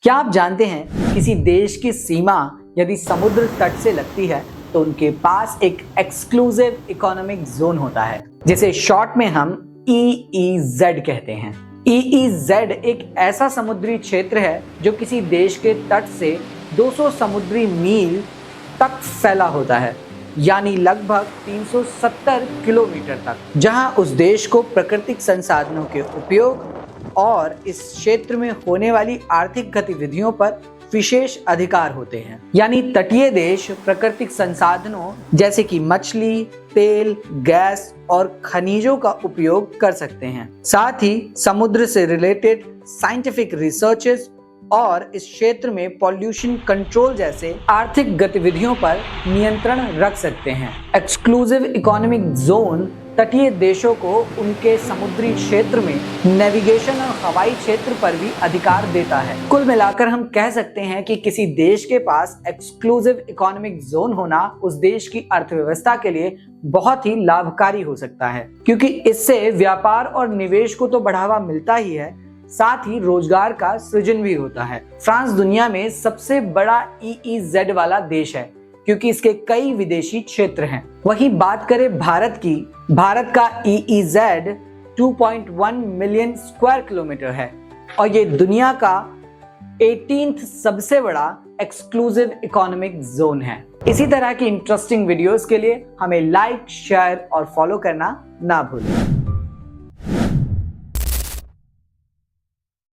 क्या आप जानते हैं किसी देश की सीमा यदि समुद्र तट से लगती है तो उनके पास एक एक्सक्लूसिव इकोनॉमिक जोन होता है जिसे शॉर्ट में हम EEZ कहते हैं। EEZ एक ऐसा समुद्री क्षेत्र है जो किसी देश के तट से 200 समुद्री मील तक फैला होता है, यानी लगभग 370 किलोमीटर तक, जहां उस देश को प्राकृतिक संसाधनों के उपयोग और इस क्षेत्र में होने वाली आर्थिक गतिविधियों पर विशेष अधिकार होते हैं। यानी तटीय देश प्राकृतिक संसाधनों जैसे कि मछली, तेल, गैस और खनिजों का उपयोग कर सकते हैं। साथ ही समुद्र से रिलेटेड साइंटिफिक रिसर्चेस और इस क्षेत्र में पॉल्यूशन कंट्रोल जैसे आर्थिक गतिविधियों पर नियंत्रण रख सकते हैं। एक्सक्लूसिव इकोनॉमिक जोन तटीय देशों को उनके समुद्री क्षेत्र में नेविगेशन और हवाई क्षेत्र पर भी अधिकार देता है। कुल मिलाकर हम कह सकते हैं कि किसी देश के पास एक्सक्लूसिव इकोनॉमिक जोन होना उस देश की अर्थव्यवस्था के लिए बहुत ही लाभकारी हो सकता है, क्योंकि इससे व्यापार और निवेश को तो बढ़ावा मिलता ही है, साथ ही रोजगार का सृजन भी होता है। फ्रांस दुनिया में सबसे बड़ा EEZ वाला देश है क्योंकि इसके कई विदेशी क्षेत्र हैं। वहीं बात करें भारत की, भारत का EEZ 2.1 मिलियन स्क्वायर किलोमीटर है और ये दुनिया का 18th सबसे बड़ा एक्सक्लूसिव इकोनॉमिक जोन है। इसी तरह की इंटरेस्टिंग वीडियोस के लिए हमें लाइक, शेयर और फॉलो करना ना भूलें।